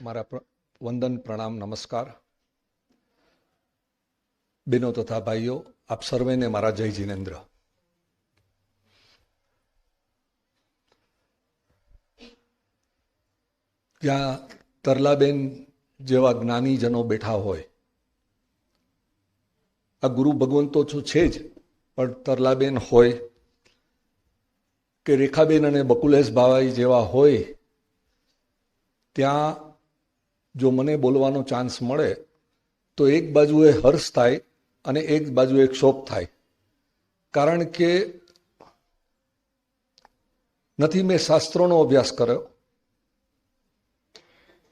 મારા વંદન પ્રણામ નમસ્કાર. બહેનો તથા ભાઈઓ, આપ સર્વેને મારા જય જીનેન્દ્ર. ત્યાં તરલાબેન જેવા જ્ઞાનીજનો બેઠા હોય, આ ગુરુ ભગવંતો તો છે જ, પણ તરલાબેન હોય કે રેખાબેન અને બકુલેશ ભાઈ જેવા હોય, ત્યાં જો મને બોલવાનો ચાન્સ મળે તો એક બાજુએ હર્ષ થાય અને એક બાજુએ શોક થાય. કારણ કે નથી મેં શાસ્ત્રોનો અભ્યાસ કર્યો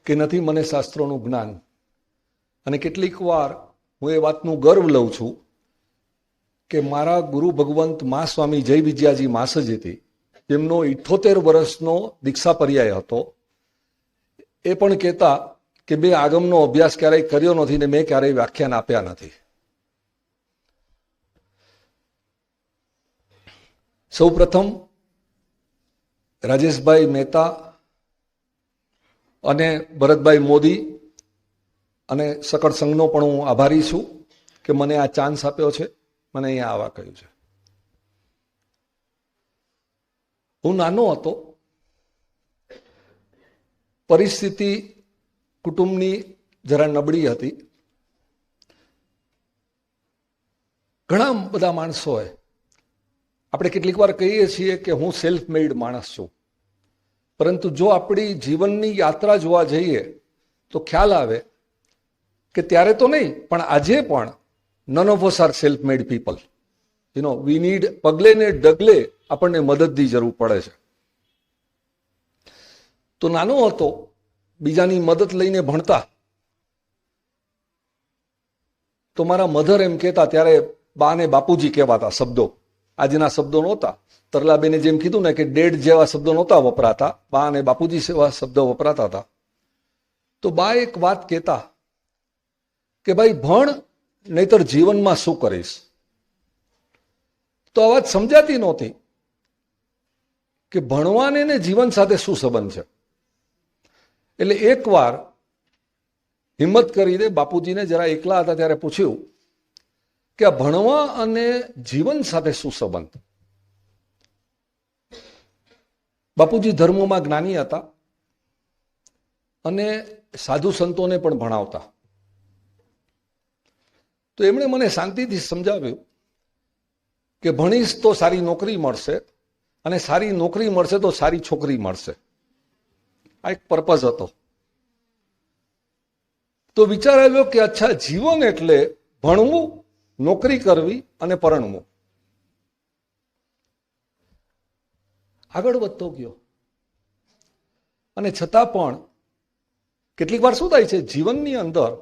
કે નથી મને શાસ્ત્રોનું જ્ઞાન, અને કેટલીક વાર હું એ વાતનું ગર્વ લઉં છું કે મારા ગુરુ ભગવંત મા સ્વામી જય વિજયાજી માસજીથી, જેમનો 78 વર્ષનો દીક્ષા પર્યાય હતો, એ પણ કહેતા કે મેં આગમનો અભ્યાસ ક્યારેય કર્યો નથી ને મેં ક્યારેય વ્યાખ્યાન આપ્યા નથી. સૌ પ્રથમ રાજેશભાઈ મહેતા અને ભરતભાઈ મોદી અને સકળ સંઘનો પણ હું આભારી છું કે મને આ ચાન્સ આપ્યો છે, મને અહીંયા આવવા કહ્યું છે. હું નાનો હતો, પરિસ્થિતિ કુટુંબની જરા નબળી હતી. ઘણા બધા માણસોએ, આપણે કેટલીક વાર કહીએ છીએ કે હું સેલ્ફ મેડ માણસ છું, પરંતુ જો આપણી જીવનની યાત્રા જોવા જઈએ તો ખ્યાલ આવે કે ત્યારે તો નહીં, પણ આજે પણ none of us are self made people. We need, પગલે ને ડગલે આપણને મદદની જરૂર પડે છે. તો નાનો હતો, બીજાની મદદ લઈને ભણતા, તો મારા મધર એમ કહેતા, ત્યારે બા ને બાપુજી કહેવાતા શબ્દો, આજના શબ્દો નહોતા. તરલાબેને જેમ કીધું ને કે ડેડ જેવા શબ્દો નહોતા વપરાતા, બા અને બાપુજી જેવા શબ્દો વપરાતા હતા. તો બા એક વાત કહેતા કે ભાઈ ભણ, નહીતર જીવનમાં શું કરીશ. તો આ વાત સમજાતી નહોતી કે ભણવાને ને જીવન સાથે શું સંબંધ છે. એટલે એકવાર હિંમત કરીને બાપુજીને જરા એકલા હતા ત્યારે પૂછ્યું કે આ ભણવા અને જીવન સાથે શું સંબંધ. બાપુજી ધર્મમાં જ્ઞાની હતા અને સાધુ સંતોને પણ ભણાવતા. તો એમણે મને શાંતિથી સમજાવ્યું કે ભણીશ તો સારી નોકરી મળશે, અને સારી નોકરી મળશે તો સારી છોકરી મળશે. આ એક પર્પઝ હતો. તો વિચાર આવ્યો કે અચ્છા, જીવન એટલે ભણવું, નોકરી કરવી અને પરણવું. આગળ વધતો ગયો, અને છતાં પણ કેટલીક વાર શું થાય છે, જીવનની અંદર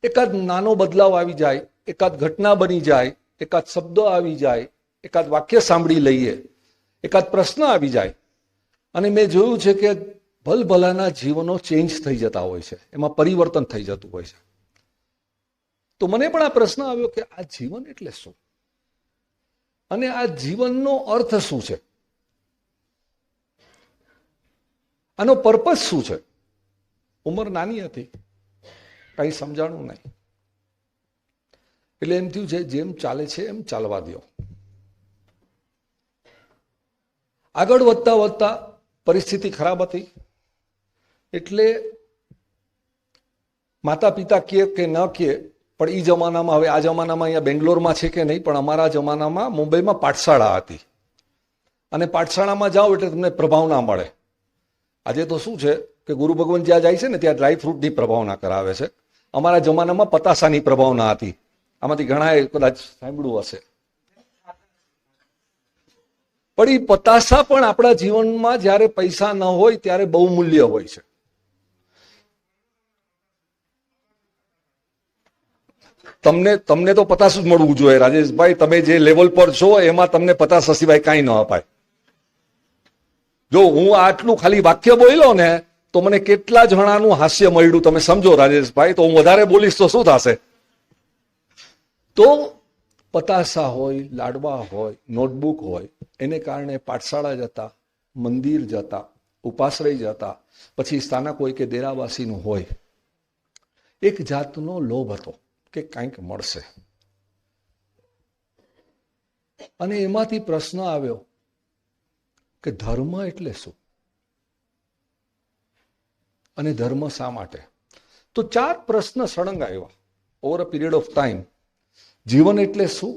એકાદ નાનો બદલાવ આવી જાય, એકાદ ઘટના બની જાય, એકાદ શબ્દ આવી જાય, એકાદ વાક્ય સાંભળી લઈએ, એકાદ પ્રશ્ન આવી જાય, અને મેં જોયું છે કે ભલભલાના જીવનો ચેન્જ થઈ જતા હોય છે, એમાં પરિવર્તન થઈ જતું હોય છે. તો મને પણ આ પ્રશ્ન આવ્યો કે આ જીવન એટલે શું, અને આ જીવનનો અર્થ શું છે, આનો પર્પઝ શું છે. ઉંમર નાની હતી, કઈ સમજાણું નહીં. એટલે એમ થયું છે જેમ ચાલે છે એમ ચાલવા દો. આગળ વધતા વધતા પરિસ્થિતિ ખરાબ હતી, એટલે માતા પિતા કહે કે ન કહે, પણ એ જમાનામાં, હવે આ જમાનામાં અહીંયા બેંગ્લોરમાં છે કે નહીં, પણ અમારા જમાનામાં મુંબઈમાં પાઠશાળા હતી, અને પાઠશાળામાં જાઓ એટલે તમને પ્રભાવના મળે. આજે તો શું છે કે ગુરુ ભગવાન જ્યાં જાય છે ને ત્યાં ડ્રાયફ્રૂટની પ્રભાવના કરાવે છે. અમારા જમાનામાં પતાસાની પ્રભાવના હતી. આમાંથી ઘણાએ કદાચ સાંભળ્યું હશે. પણ એ પતાસા પણ આપણા જીવનમાં જ્યારે પૈસા ન હોય ત્યારે બહુ મૂલ્ય હોય છે. તમને તો પતાસ જ મળવું જોઈએ રાજેશભાઈ. તમે જે લેવલ પર છો એમાં તમને પતાસ સિવાય કાંઈ ન અપાય. જો હું આટલું ખાલી વાક્ય બોલ્યો ને તો મને કેટલા જણાનું હાસ્ય મળ્યું તમે સમજો રાજેશભાઈ. તો હું વધારે બોલીશ તો શું થશે. તો પતાસા હોય, લાડવા હોય, નોટબુક હોય, એને કારણે પાઠશાળા જતા, મંદિર જતા, ઉપાશ્રય જતા, પછી સ્થાનક હોય કે દેરાવાસીનું હોય, એક જાતનો લોભ હતો કે કંઈક મળશે. અને એમાંથી પ્રશ્ન આવ્યો કે ધર્મ એટલે શું અને ધર્મ શા માટે? તો 4 પ્રશ્ન સળંગ આવ્યા over a period of time. જીવન એટલે શું,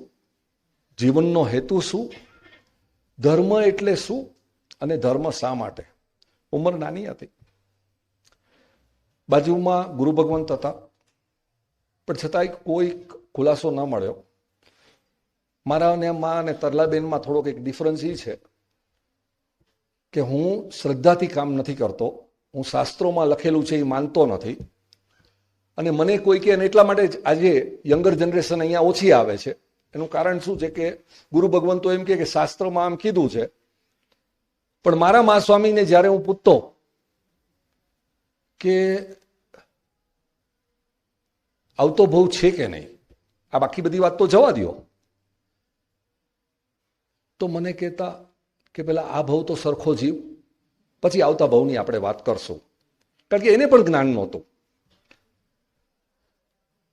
જીવનનો હેતુ શું, ધર્મ એટલે શું અને ધર્મ શા માટે. ઉંમર નાની હતી, બાજુમાં ગુરુ ભગવંત હતા, પણ છતાંય કોઈ ખુલાસો ન મળ્યો. મારા અને મા અને તરલાબેનમાં થોડોક એક ડિફરન્સ એ છે કે હું શ્રદ્ધાથી કામ નથી કરતો, હું શાસ્ત્રોમાં લખેલું છે એ માનતો નથી. અને મને કોઈ કે, એટલા માટે જ આજે યંગર જનરેશન અહીંયા ઓછી આવે છે. એનું કારણ શું છે કે ગુરુ ભગવંતો એમ કે શાસ્ત્રમાં આમ કીધું છે. પણ મારા મા સ્વામીને જ્યારે હું પૂછતો કે આવતો ભવ છે કે નહીં, આ બાકી બધી વાત તો જવા દો, તો મને કહેતા કે પેલા આ ભવ તો સરખો જીવ, પછી આવતા ભવની આપણે વાત કરશું. કારણ કે એને પણ જ્ઞાન નહોતું.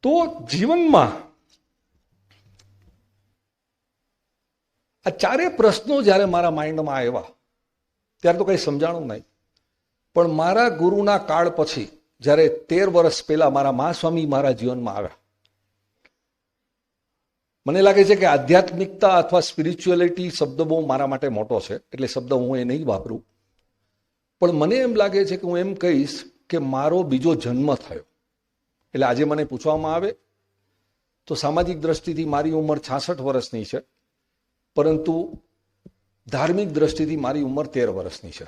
તો જીવનમાં આ 4 પ્રશ્નો જ્યારે મારા માઇન્ડમાં આવ્યા ત્યારે તો કંઈ સમજાણું નહીં. પણ મારા ગુરુના કાળ પછી જ્યારે 13 વર્ષ પહેલા મારા મા સ્વામી મારા જીવનમાં આવ્યા, મને લાગે છે કે આધ્યાત્મિકતા અથવા સ્પિરિચ્યુઅલિટી શબ્દ બહુ મારા માટે મોટો છે, એટલે શબ્દ હું એ નહીં વાપરું. પણ મને એમ લાગે છે કે હું એમ કહીશ કે મારો બીજો જન્મ થયો. એટલે આજે મને પૂછવામાં આવે તો સામાજિક દ્રષ્ટિથી મારી ઉંમર 66 વર્ષની છે, પરંતુ ધાર્મિક દ્રષ્ટિથી મારી ઉંમર 13 વર્ષની છે.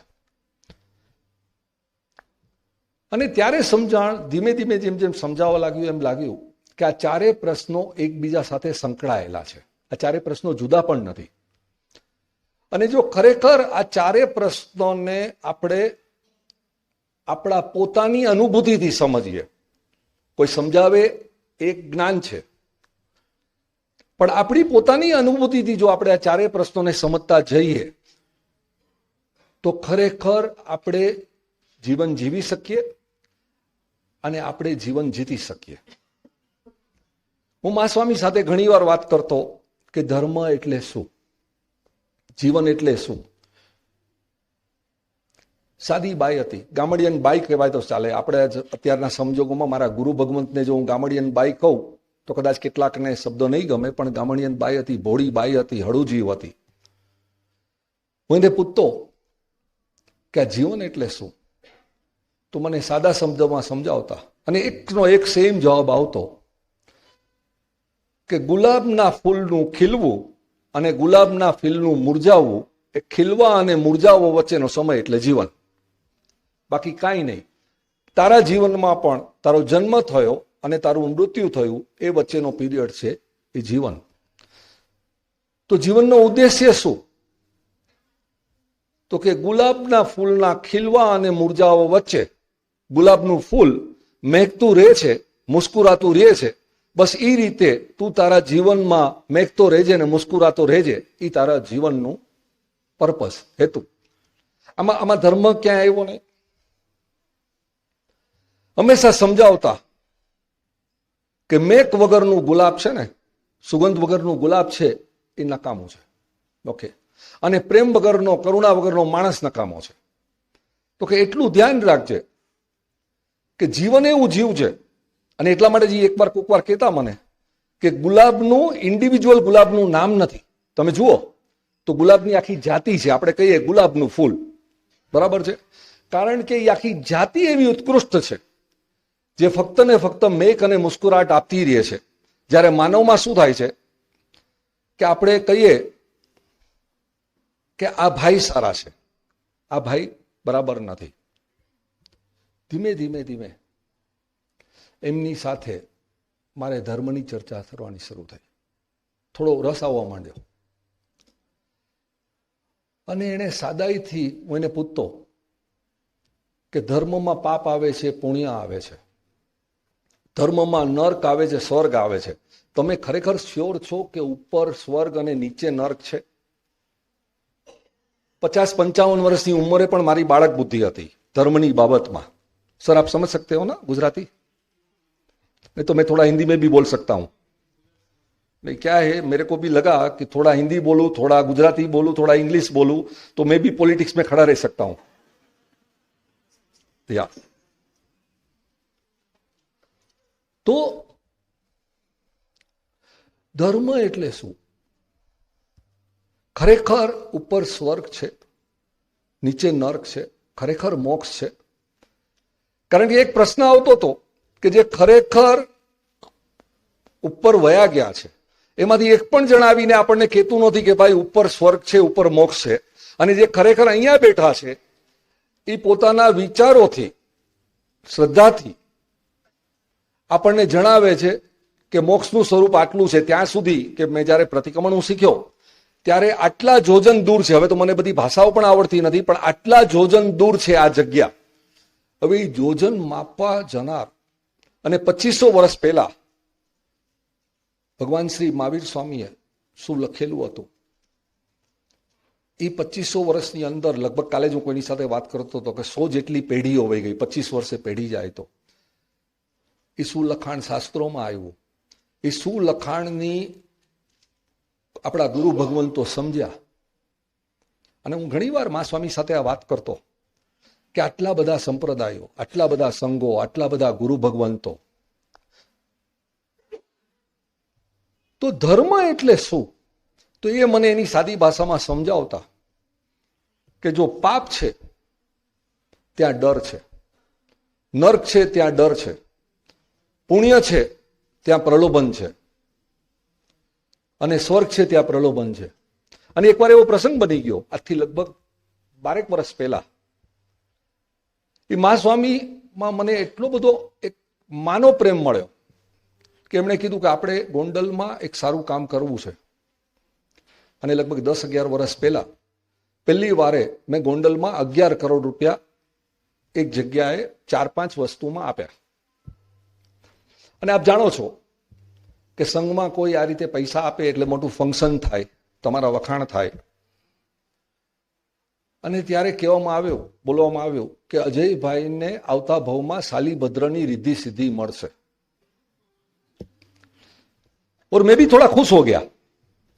અને ત્યારે સમજણ ધીમે ધીમે જેમ જેમ સમજાવવા લાગ્યું એમ લાગ્યું કે આ 4 પ્રશ્નો એકબીજા સાથે સંકળાયેલા છે. આ 4 પ્રશ્નો જુદા પણ નથી. અને જો ખરેખર આ 4 પ્રશ્નોને આપણે આપણા પોતાની અનુભૂતિથી સમજીએ, કોઈ સમજાવે એક જ્ઞાન છે, પણ આપણી પોતાની અનુભૂતિથી જો આપણે આ 4 પ્રશ્નોને સમજતા જઈએ તો ખરેખર આપણે જીવન જીવી શકીએ અને આપણે જીવન જીતી શકીએ. હું મા સ્વામી સાથે ઘણીવાર વાત કરતો કે ધર્મ એટલે શું, જીવન એટલે શું. સાદી બાઈ હતી, ગામડિયન બાઈ કહેવાય તો ચાલે. આપણે અત્યારના સંજોગોમાં મારા ગુરુ ભગવંતને જો હું ગામડિયન બાઈ કહું તો કદાચ કેટલાકને શબ્દો નહીં ગમે, પણ ગામડિયન બાઈ હતી, ભોળી બાઈ હતી, હળુજીવ હતી. હું એને પૂછતો કે આ જીવન એટલે શું, તો મને સાદા શબ્દોમાં સમજાવતા અને એકનો એક સેમ જવાબ આવતો કે ગુલાબના ફૂલનું ખીલવું અને ગુલાબના ફૂલનું મુરઝાવવું એ ખીલવા અને મુરઝાવવા વચ્ચેનો સમય એટલે જીવન, બાકી કાંઈ નહીં. તારા જીવનમાં પણ તારો જન્મ થયો અને તારું મૃત્યુ થયું એ વચ્ચેનો પીરિયડ છે એ જીવન. તો જીવનનો ઉદ્દેશ્ય શું? તો કે ગુલાબના ફૂલના ખીલવા અને મુરઝાવવા વચ્ચે ગુલાબનું ફૂલ મહેકતું રહે છે, મુસ્કુરાતું રહે છે. બસ એ રીતે તું તારા જીવનમાં મહેકતો રહેજે ને મુસ્કુરાતો રહેજે. એ તારા જીવનનું પર્પસ, હેતુ. આમાં ધર્મ ક્યાં આવ્યો નહીં. હંમેશા સમજાવતા કે મેક વગરનું ગુલાબ છે ને, સુગંધ વગરનું ગુલાબ છે એ નકામું છે. ઓકે. અને પ્રેમ વગરનો, કરુણા વગરનો માણસ નકામો છે. તો કે એટલું ધ્યાન રાખજે કે જીવન એવું જીવ છે. અને એટલા માટે જે એકવાર કોકવાર કહેતા મને કે ગુલાબનું ઇન્ડિવિજ્યુઅલ ગુલાબનું નામ નથી. તમે જુઓ તો ગુલાબની આખી જાતિ છે. આપણે કહીએ ગુલાબનું ફૂલ, બરાબર છે, કારણ કે એ આખી જાતિ એવી ઉત્કૃષ્ટ છે જે ફક્ત ને ફક્ત મેક અને મુસ્કુરાટ આપતી રહે છે. જ્યારે માનવમાં શું થાય છે કે આપણે કહીએ કે આ ભાઈ સારા છે, આ ભાઈ બરાબર નથી. ધીમે ધીમે ધીમે એમની સાથે મારે ધર્મની ચર્ચા કરવાની શરૂ થઈ. થોડો રસ આવવા માંડ્યો અને એને સાદાઈથી હું એને પૂછતો કે ધર્મમાં પાપ આવે છે, પુણ્ય આવે છે, ધર્મમાં નર્ક આવે છે, સ્વર્ગ આવે છે. તમે ખરેખર શ્યોર છો કે ઉપર સ્વર્ગ અને નીચે નર્ક છે? 50-55 વર્ષની ઉંમરે પણ મારી બાળક બુદ્ધિ હતી धर्मनी बाबत में। सर आप समझ सकते हो ना गुजराती? नहीं तो मैं थोड़ा हिंदी में भी बोल सकता हूं। नहीं क्या है, मेरे को भी लगा कि थोड़ा हिंदी बोलूं, थोड़ा गुजराती बोलूं, थोड़ा इंग्लिश बोलूं तो मैं भी पॉलिटिक्स में खड़ा रह सकता हूं। या तो धर्म एटले शुं? खरेखर ऊपर स्वर्ग छे, नीचे नर्क छे, खरेखर मोक्ष छे? कारण के एक प्रश्न आवतो तो कि जे खरेखर ऊपर वया गया छे एमांथी एक पण जणावीने आपणने कहेतुं नथी के भाई ऊपर स्वर्ग छे, ऊपर मोक्ष छे। अने जे खरेखर अहींया बेठा छे ए पोताना विचारोथी, श्रद्धाथी આપણને જણાવે છે કે મોક્ષનું સ્વરૂપ આટલું છે। ત્યાં સુધી કે મેં જ્યારે પ્રતિક્રમણ શીખ્યો ત્યારે આટલા જોજન દૂર છે, હવે તો મને બધી ભાષાઓ પણ આવડતી નથી, પણ આટલા જોજન દૂર છે આ જગ્યા। હવે એ જોજન માપવા જનાર અને 2500 વર્ષ પહેલા ભગવાન શ્રી મહાવીર સ્વામીએ શું લખેલું હતું એ 2500 વર્ષની અંદર લગભગ કાલે જ હું કોઈની સાથે વાત કરતો હતો કે 100 જેટલી પેઢીઓ વહી ગઈ। 25 વર્ષે પેઢી જાય તો એ શું લખાણ શાસ્ત્રોમાં આવ્યું, એ શું લખાણની આપણા ગુરુ ભગવંતો સમજ્યા। અને હું ઘણીવાર મા સ્વામી સાથે આ વાત કરતો કે આટલા બધા સંપ્રદાયો, આટલા બધા સંઘો, આટલા બધા ગુરુ ભગવંતો, તો ધર્મ એટલે શું? તો એ મને એની સાદી ભાષામાં સમજાવતા કે જો પાપ છે ત્યાં ડર છે, નર્ક છે ત્યાં ડર છે, પુણ્ય છે ત્યાં પ્રલોભન છે, અને સ્વર્ગ છે ત્યાં પ્રલોભન છે। અને એકવાર એવો પ્રસંગ બની ગયો આજથી લગભગ 12 વર્ષ પહેલા, એ મા સ્વામીમાં મને એટલો બધો એક માનો પ્રેમ મળ્યો કે એમણે કીધું કે આપણે ગોંડલમાં એક સારું કામ કરવું છે। અને લગભગ 10-11 વર્ષ પહેલા પહેલી વારે મેં ગોંડલમાં 11 કરોડ રૂપિયા એક જગ્યાએ 4-5 વસ્તુમાં આપ્યા। અને આપ જાણો છો કે સંઘમાં કોઈ આ રીતે પૈસા આપે એટલે મોટું ફંક્શન થાય, તમારા વખાણ થાય। અને ત્યારે કહેવામાં આવ્યું, બોલવામાં આવ્યું કે અજયભાઈને આવતા ભાવમાં શાલીભદ્રની रिद्धि सिद्धि મળશે। और मैं भी थोड़ा खुश हो गया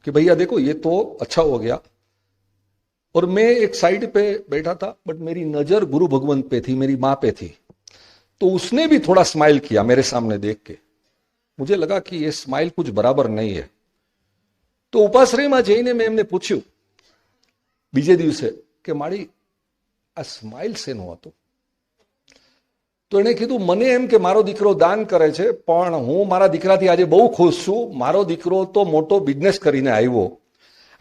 कि भैया देखो ये तो अच्छा हो गया। और मैं एक साइड पे बैठा था, बट मेरी नजर गुरु भगवंत पे थी, मेरी माँ पे थी। तो उसने भी थोड़ा स्माइल किया मेरे सामने देख के। मुझे लगा कि ये स्माइल कुछ बराबर नहीं है। तो उपाश्रय में जईने मैं एमने पूछ्યું बीजे दिवसे કે મારી આ સ્માઇલ શેનું હતું? તો એણે કીધું મને એમ કે મારો દીકરો દાન કરે છે, પણ હું મારા દીકરાથી આજે બહુ ખુશ છું। મારો દીકરો તો મોટો બિઝનેસ કરીને આવ્યો,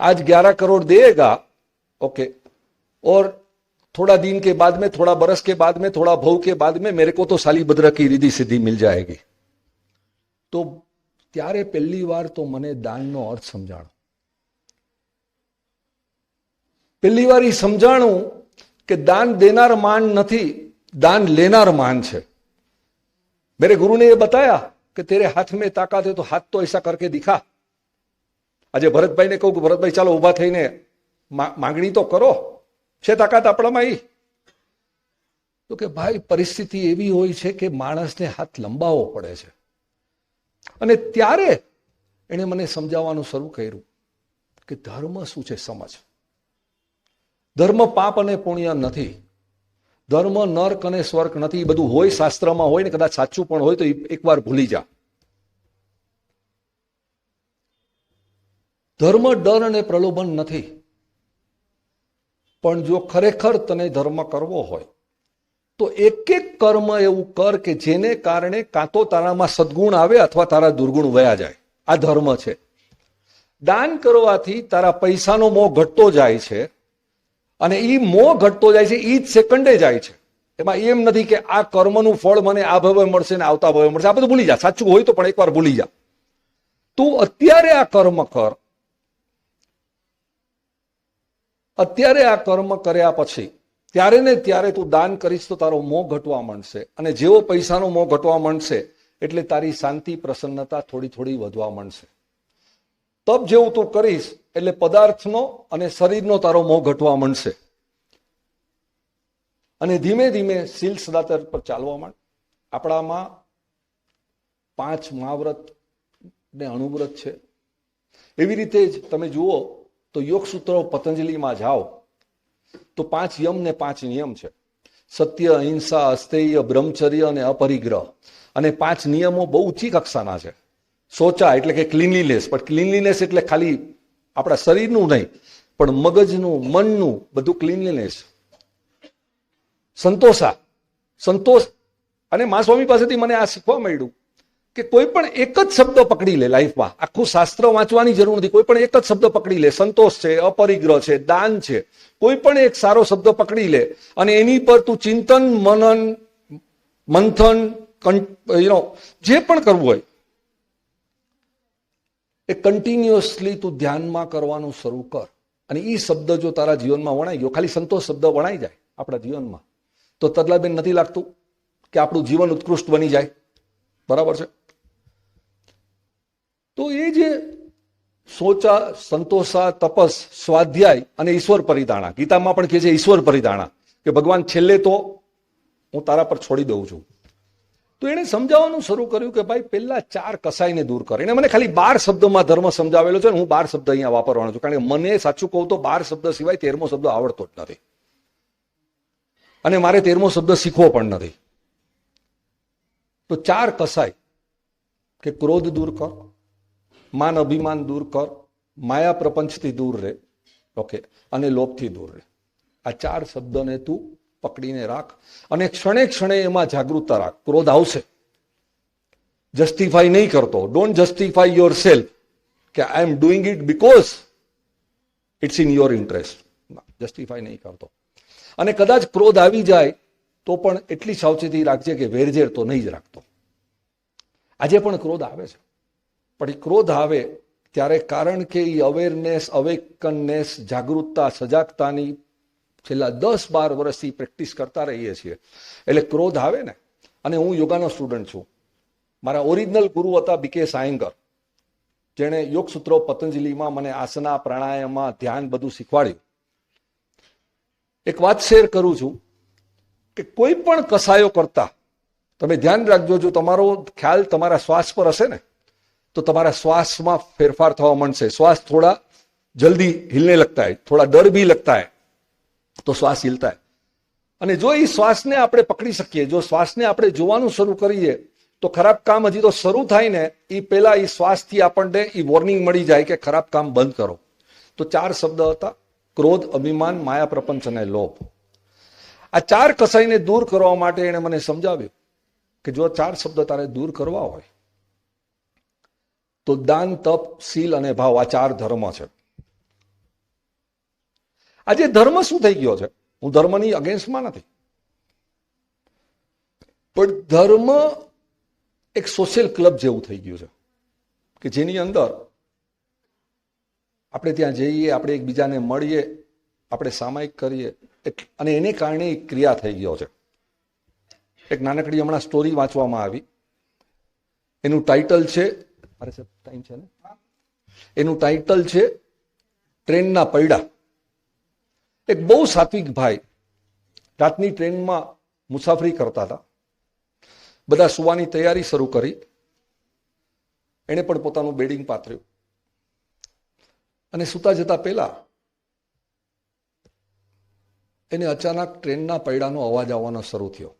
आज 11 करोड़ देगा, ओके, और थोड़ा दिन के बाद में, थोड़ा बरस के बाद में, थोड़ा भव के बाद में मेरे को तो शालीभद्र की रिद्धि सिद्धि मिल जाएगी। तो त्यारे पहली बार तो मने दाननो अर्थ समझाणो। पहली बार ये समझाणु कि दान देनार मान नहीं, दान लेनार मान छे। मेरे गुरु ने ये बताया कि तेरे हाथ में ताकत है तो हाथ तो ऐसा करके दिखा। आज भरतभाई ने कहूं कि भरतभाई चालो उभा थईने मांगणी तो करो, छे ताकत आपणामां ई? तो के भाई परिस्थिति एवी होय छे कि माणसने हाथ लंबावो पड़े छे। અને ત્યારે એણે મને સમજાવવાનું શરૂ કર્યું કે ધર્મ શું છે સમજ। ધર્મ પાપ અને પુણ્ય નથી, ધર્મ નર્ક અને સ્વર્ગ નથી। બધું હોય શાસ્ત્રમાં હોય ને કદાચ સાચું પણ હોય તો એકવાર ભૂલી જા। ધર્મ ડર અને પ્રલોભન નથી, પણ જો ખરેખર તને ધર્મ કરવો હોય તો એક એક કર્મ એવું કર કે જેને કારણે કાં તો તારામાં સદગુણ આવે અથવા તારા દુર્ગુણ વયા જાય। આ ધર્મ છે। દાન કરવાથી તારા પૈસાનો મોહ ઘટતો જાય છે, અને એ મોહ ઘટતો જાય છે, એ જ સેકન્ડે જાય છે। એમાં એમ નથી કે આ કર્મનું ફળ મને આ ભવે મળશે ને આવતા ભવે મળશે, આ બધું ભૂલી જા। સાચું હોય તો પણ એકવાર ભૂલી જા। તું અત્યારે આ કર્મ કર, અત્યારે આ કર્મ કર્યા પછી ત્યારે ને ત્યારે તું દાન કરીશ તો તારો મોહ ઘટવા માંડશે, અને જેવો પૈસાનો મોહ ઘટવા માંડશે એટલે તારી શાંતિ પ્રસન્નતા થોડી થોડી વધવા માંડશે। તપ જેવું તું કરીશ એટલે પદાર્થનો અને શરીરનો તારો મોહ ઘટવા માંડશે અને ધીમે ધીમે શીલ સદાચાર પર ચાલવા માંડ. આપણામાં 5 મહાવ્રત ને અણુવ્રત છે. એવી રીતે જ તમે જુઓ તો યોગ સૂત્રો પતંજલિમાં જાઓ તો 5 યમ ને 5 નિયમ છે. સત્ય, અહિંસા, અસ્થેય, બ્રહ્મચર્ય અને અપરિગ્રહ. અને 5 નિયમો બહુ ઊંચી કક્ષાના છે. સોચા એટલે કે ક્લીનલીનેસ, પણ ક્લીનલીનેસ એટલે ખાલી આપણા શરીરનું નહીં, પણ મગજનું, મનનું બધું ક્લીનલીનેસ. સંતોષા, સંતોષ. અને મા સ્વામી પાસેથી મને આ શીખવા મળ્યું કે કોઈ પણ એક જ શબ્દ પકડી લે લાઈફમાં. આખું શાસ્ત્ર વાંચવાની જરૂર નથી. કોઈ પણ એક જ શબ્દ પકડી લે. સંતોષ છે, અપરિગ્રહ છે, દાન છે. કોઈ પણ એક સારો શબ્દ પકડી લે અને એની પર તું ચિંતન, મનન, મંથન, જે પણ કરવું હોય એ કન્ટિન્યુઅસલી તું ધ્યાનમાં કરવાનું શરૂ કર. અને એ શબ્દ જો તારા જીવનમાં વણાઈ ગયો, ખાલી સંતોષ શબ્દ વણાઈ જાય આપણા જીવનમાં, તો તદલાબેન નથી લાગતું કે આપણું જીવન ઉત્કૃષ્ટ બની જાય? બરાબર છે? તો એ જે સોચા, સંતોષા, તપસ, સ્વાધ્યાય અને ઈશ્વર પરિધાણા, ગીતામાં પણ કહે છે ઈશ્વર પરિધાણા, કે ભગવાન છેલ્લે તો હું તારા પર છોડી દઉં છું. તો એણે સમજાવવાનું શરૂ કર્યું કે ભાઈ પહેલા 4 કસાઈને દૂર કર. એને મને ખાલી 12 શબ્દોમાં ધર્મ સમજાવેલો છે. હું 12 શબ્દ અહીંયા વાપરવાનો છું, કારણ કે મને સાચું કહું તો 12 શબ્દ સિવાય 13મો શબ્દ આવડતો જ નથી, અને મારે 13મો શબ્દ શીખવો પણ નથી. તો 4 કસાય કે ક્રોધ દૂર કર, માન અભિમાન દૂર કર, માયા પ્રપંચથી દૂર રહે, ઓકે, અને લોભથી દૂર રહે. આ 4 શબ્દને તું પકડીને રાખ અને ક્ષણે ક્ષણે એમાં જાગૃતતા રાખ. ક્રોધ આવશે, જસ્ટિફાઈ નહીં કરતો. ડોન્ટ જસ્ટિફાઈ યોર સેલ્ફ કે I am doing it because it's in your interest. Justify નહીં કરતો. અને કદાચ ક્રોધ આવી જાય તો પણ એટલી સાવચેતી રાખજે કે વેરઝેર તો નહીં જ રાખતો. આજે પણ ક્રોધ આવે છે, પણ એ ક્રોધ આવે ત્યારે કારણ કે એ અવેરનેસ, અવેકનનેસ, જાગૃતતા, સજાગતાની છેલ્લા 10-12 વર્ષથી પ્રેક્ટિસ કરતા રહીએ છીએ. એટલે ક્રોધ આવે ને, અને હું યોગાનો સ્ટુડન્ટ છું. મારા ઓરિજિનલ ગુરુ હતા બીકે સાયંગર, જેણે યોગ સૂત્રો પતંજલિમાં મને આસના, પ્રાણાયામમાં, ધ્યાન બધું શીખવાડ્યું. એક વાત શેર કરું છું કે કોઈ પણ કસાયો કરતા તમે ધ્યાન રાખજો, જો તમારો ખ્યાલ તમારા શ્વાસ પર હશે ને તો તમારા શ્વાસમાં ફેરફાર થવા માંડશે. શ્વાસ થોડા જલ્દી હિલને લગતા है, થોડા ડર भी लगता है, તો શ્વાસ હિલતા है. અને જો એ શ્વાસને આપણે પકડી શકીએ, જો શ્વાસને આપણે જોવાનું શરૂ કરીએ, તો ખરાબ કામ હજી તો શરૂ થાય ને એ પહેલા એ શ્વાસથી આપણને એ વોર્નિંગ મળી જાય કે ખરાબ કામ બંધ કરો. તો 4 શબ્દ હતા: ક્રોધ, અભિમાન, માયા પ્રપંચ અને લોભ. આ 4 કસાઈને દૂર કરવા માટે એણે મને સમજાવ્યું કે જો 4 શબ્દ તારે દૂર કરવા હોય તો દાન, તપ, શીલ અને ભાવ, આ 4 ધર્મ છે. આજે ધર્મ શું થઈ ગયો છે? હું ધર્મની અગેન્સ્ટમાં નથી, પણ ધર્મ એક સોશિયલ ક્લબ જેવું થઈ ગયું છે કે જેની અંદર આપણે ત્યાં જઈએ, આપણે એકબીજાને મળીએ, આપણે સામાયિક કરીએ, અને એને કારણે એક ક્રિયા થઈ ગયો છે. એક નાનકડી હમણાં સ્ટોરી વાંચવામાં આવી. એનું ટાઇટલ છે, અરે સાહેબ ટાઈમ છે ને, એનું ટાઇટલ છે ટ્રેનના પૈડા. એક બહુ સાત્વિક ભાઈ રાતની ટ્રેનમાં મુસાફરી કરતા હતા. બધા સુવાની તૈયારી શરૂ કરી. એણે પણ પોતાનું બેડિંગ પાથર્યું અને સૂતા જતા પહેલા એને અચાનક ટ્રેનના પૈડાનો અવાજ આવવાનો શરૂ થયો.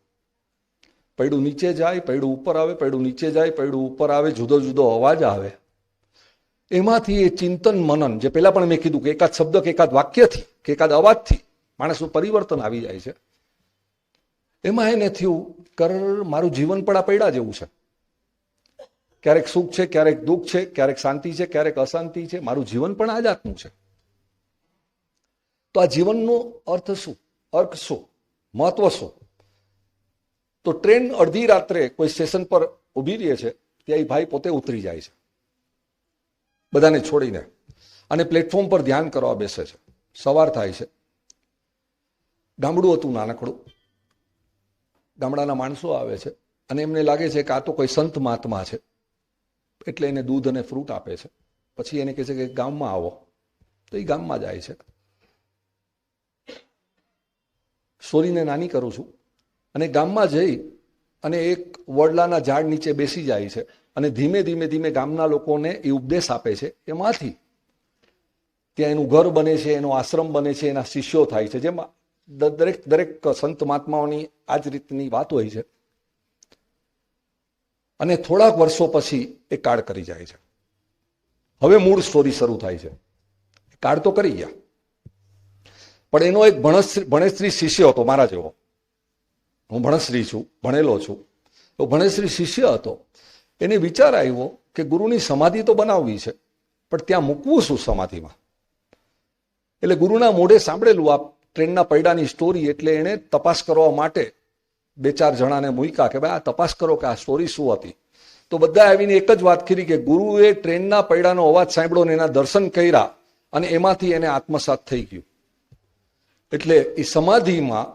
પૈડું નીચે જાય, પૈડું ઉપર આવે, પૈડું નીચે જાય, પૈડું ઉપર આવે, જુદો જુદો અવાજ આવે. એમાંથી એ ચિંતન, મનન, જે પહેલા પણ મેં કીધું કે એકાદ શબ્દ કે એકાદ વાક્યથી કે એકાદ અવાજથી માણસનું પરિવર્તન આવી જાય છે. એમાં એને થયું કર મારું જીવન પણ આ પૈડા જેવું છે. ક્યારેક સુખ છે, ક્યારેક દુઃખ છે, ક્યારેક શાંતિ છે, ક્યારેક અશાંતિ છે. મારું જીવન પણ આ જાતનું છે. તો આ જીવનનો અર્થ શું, અર્થ શું, મહત્વ શું? તો ટ્રેન અડધી રાત્રે કોઈ સ્ટેશન પર ઊભી રહે છે, ત્યાં એ ભાઈ પોતે ઉતરી જાય છે બધાને છોડીને, અને પ્લેટફોર્મ પર ધ્યાન કરવા બેસે છે. સવાર થાય છે. ગામડું હતું નાનકડું. ગામડાના માણસો આવે છે અને એમને લાગે છે કે આ તો કોઈ સંત મહાત્મા છે, એટલે એને દૂધ અને ફ્રૂટ આપે છે. પછી એને કહે છે કે ગામમાં આવો. તો એ ગામમાં જાય છે. સ્ટોરીને નાની કરું છું. અને ગામમાં જઈ અને એક વડલાના ઝાડ નીચે બેસી જાય છે અને ધીમે ધીમે ધીમે ગામના લોકોને એ ઉપદેશ આપે છે. એમાંથી ત્યાં એનું ઘર બને છે, એનો આશ્રમ બને છે, એના શિષ્યો થાય છે. જેમાં દરેક સંત મહાત્માઓની આ જ રીતની વાત હોય છે. અને થોડાક વર્ષો પછી એ કાળ કરી જાય છે. હવે મૂળ સ્ટોરી શરૂ થાય છે. કાળ તો કરી ગયા, પણ એનો એક ભણેશ્રી શિષ્ય હતો મારા જેવો. હું ભણશ્રી છું, ભણેલો છું. તો ભણેશ્રી શિષ્ય હતો. એને વિચાર આવ્યો કે ગુરુની સમાધિ તો બનાવવી છે, પણ ત્યાં મૂકવું શું સમાધિમાં? એટલે ગુરુના મોઢે સાંભળેલું આ ટ્રેનના પૈડાની સ્ટોરી, એટલે એણે તપાસ કરવા માટે 2-4 જણાને મૂક્યા કે ભાઈ આ તપાસ કરો કે આ સ્ટોરી શું હતી. તો બધા આવીને એક જ વાત કરી કે ગુરુએ ટ્રેનના પૈડાનો અવાજ સાંભળ્યો ને એના દર્શન કર્યા અને એમાંથી એને આત્મસાત થઈ ગયું. એટલે એ સમાધિમાં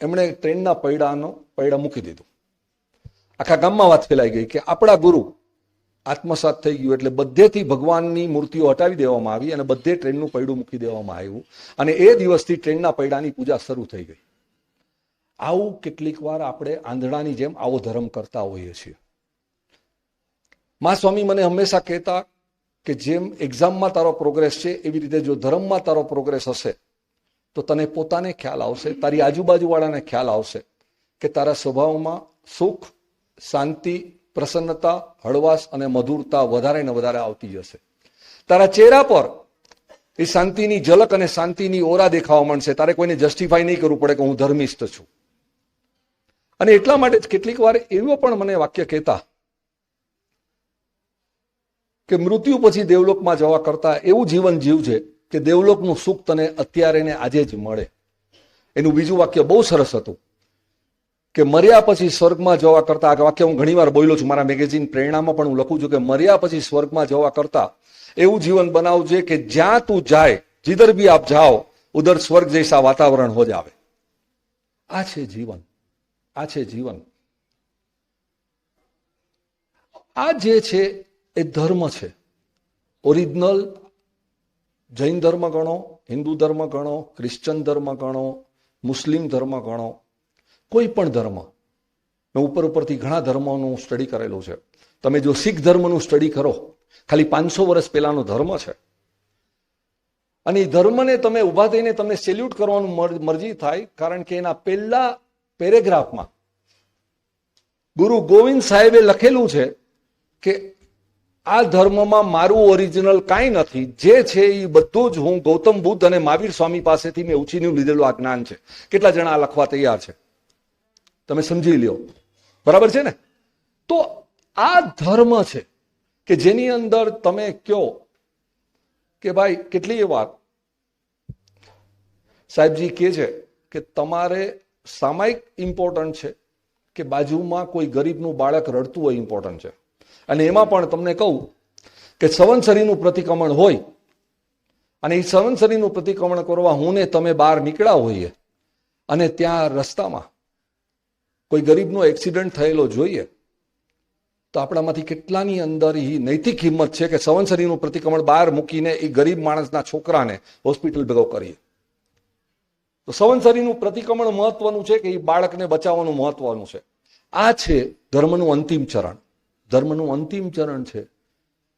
એમણે ટ્રેનના પૈડા મૂકી દીધું. આખા ગામમાં વાત ફેલાઈ ગઈ કે આપણા ગુરુ આત્મસાત થઈ ગયું. એટલે બધેથી ભગવાનની મૂર્તિઓ હટાવી દેવામાં આવી અને બધે ટ્રેનનું પૈડું મૂકી દેવામાં આવ્યું. અને એ દિવસથી ટ્રેનના પૈડાની પૂજા શરૂ થઈ ગઈ. આવું કેટલીક વાર આપણે આંધળાની જેમ આવો ધર્મ કરતા હોઈએ છીએ. મા સ્વામી મને હંમેશા કહેતા કે જેમ એક્ઝામમાં તારો પ્રોગ્રેસ છે એવી રીતે જો ધર્મમાં તારો પ્રોગ્રેસ હશે તો તને પોતાને ખ્યાલ આવશે, તારી આજુબાજુવાળાને ખ્યાલ આવશે કે તારા સ્વભાવમાં સુખ, શાંતિ, પ્રસન્નતા, હળવાશ અને મધુરતા વધારે ને વધારે આવતી જશે. તારા ચહેરા પર એ શાંતિની ઝલક અને શાંતિની ઓરા દેખાવા માંડશે. તારે કોઈને જસ્ટિફાય નહીં કરવું પડે કે હું ધર્મિષ્ઠ છું. અને એટલા માટે જ કેટલીક વાર એવો પણ મને વાક્ય કહેતા કે મૃત્યુ પછી દેવલોકમાં જવા કરતા એવું જીવન જીવજે કે દેવલોકનું સુખ તને અત્યારે ને આજે જ મળે. એનું બીજું વાક્ય બહુ સરસ હતું કે મર્યા પછી સ્વર્ગમાં જવા કરતા, આ વાક્ય હું ઘણી વાર બોલ્યો છું, મારા મેગેઝિન પ્રેરણામાં પણ હું લખું છું કે મર્યા પછી સ્વર્ગમાં જવા કરતા એવું જીવન બનાવજે કે જ્યાં તું જાય, જીધર ભી આપ જાઓ ઉધર સ્વર્ગ જૈસા વાતાવરણ હો જાવે. આ છે જીવન, આ છે જીવન. આ જે છે એ ધર્મ છે. ઓરિજિનલ જૈન ધર્મ ગણો, હિન્દુ ધર્મ ગણો, ક્રિશ્ચન ધર્મ ગણો, મુસ્લિમ ધર્મ ગણો, કોઈ પણ ધર્મ. મેં ઉપરથી ઘણા ધર્મોનું સ્ટડી કરેલું છે. તમે જો શીખ ધર્મનું સ્ટડી કરો, ખાલી 500 વર્ષ પહેલાનો ધર્મ છે. અને એ ધર્મને તમે ઉભા થઈને તમને સેલ્યુટ કરવાનું મરજી થાય, કારણ કે એના પહેલા પેરેગ્રાફમાં ગુરુ ગોવિંદ સાહેબે લખેલું છે કે આ ધર્મમાં મારું ઓરિજિનલ કાંઈ નથી, જે છે એ બધું જ હું ગૌતમ બુદ્ધ અને મહાવીર સ્વામી પાસેથી મેં ઉછીનું લીધેલું આ જ્ઞાન છે. કેટલા જણા આ લખવા તૈયાર છે? તમે સમજી લ્યો, બરાબર છે ને? તો આ ધર્મ છે કે જેની અંદર તમે કહો કે ભાઈ, કેટલી વાર સાહેબજી કહે છે કે તમારે સામાયિક ઇમ્પોર્ટન્ટ છે કે બાજુમાં કોઈ ગરીબનું બાળક રડતું હોય ઇમ્પોર્ટન્ટ છે. અને એમાં પણ તમને કહું કે સંવત્સરીનું પ્રતિક્રમણ હોય અને એ સંવત્સરીનું પ્રતિક્રમણ કરવા હું ને તમે બહાર નીકળ્યા હોઈએ અને ત્યાં રસ્તામાં કોઈ ગરીબનો એક્સિડન્ટ થયેલો જોઈએ તો આપણામાંથી કેટલાની અંદર એ નૈતિક હિંમત છે કે સંવત્સરીનું પ્રતિક્રમણ બહાર મૂકીને એ ગરીબ માણસના છોકરાને હોસ્પિટલ ભેગો કરીએ? તો સંવત્સરીનું પ્રતિક્રમણ મહત્વનું છે કે એ બાળકને બચાવવાનું મહત્વનું છે. આ છે ધર્મનું અંતિમ ચરણ. ધર્મનું અંતિમ ચરણ છે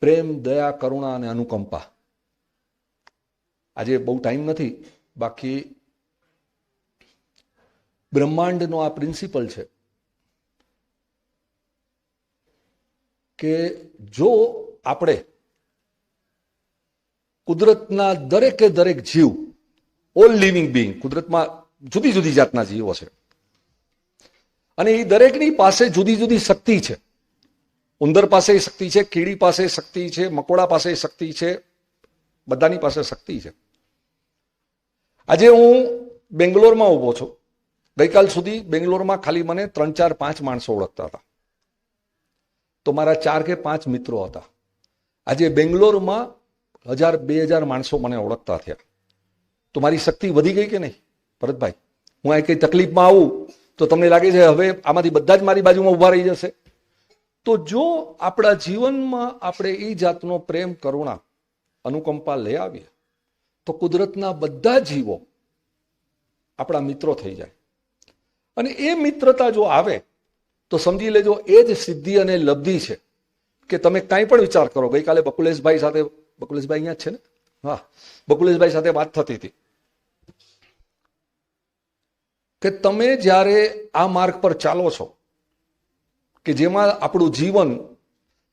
પ્રેમ, દયા, કરુણા અને અનુકંપા. આજે બહુ ટાઈમ નથી, બાકી બ્રહ્માંડનો આ પ્રિન્સિપલ છે કે જો આપણે કુદરતના દરેકે દરેક જીવ, ઓલ લિવિંગ બિંગ, કુદરતમાં જુદી જુદી જાતના જીવો છે અને એ દરેકની પાસે જુદી જુદી શક્તિ છે. ઉંદર પાસે શક્તિ છે, કીડી પાસે શક્તિ છે, મકોડા પાસે શક્તિ છે, બધાની પાસે શક્તિ છે. આજે હું બેંગ્લોરમાં ઊભો છું. ગઈકાલ સુધી બેંગ્લોરમાં ખાલી મને 3, 4, 5 માણસો ઓળખતા હતા. તો મારા 4 કે 5 મિત્રો હતા. આજે બેંગ્લોરમાં 1000, 2000 માણસો મને ઓળખતા થયા. તો મારી શક્તિ વધી ગઈ કે નહીં ભરતભાઈ? હું આ કઈ તકલીફમાં આવું તો તમને લાગે છે હવે આમાંથી બધા જ મારી બાજુમાં ઊભા રહી જશે? તો જો આપણા જીવનમાં આપણે એ જાતનો પ્રેમ, કરુણા, અનુકંપા લઈ આવીએ તો કુદરતના બધા જીવો આપણા મિત્રો થઈ જાય. અને એ મિત્રતા જો આવે તો સમજી લેજો એ જ સિદ્ધિ અને લબ્ધિ છે કે તમે કાંઈ પણ વિચાર કરો. ગઈકાલે બકુલેશભાઈ સાથે, બકુલેશભાઈ અહીંયા જ છે ને, હા, બકુલેશભાઈ સાથે વાત થતી હતી કે તમે જ્યારે આ માર્ગ પર ચાલો છો કે જેમાં આપણું જીવન,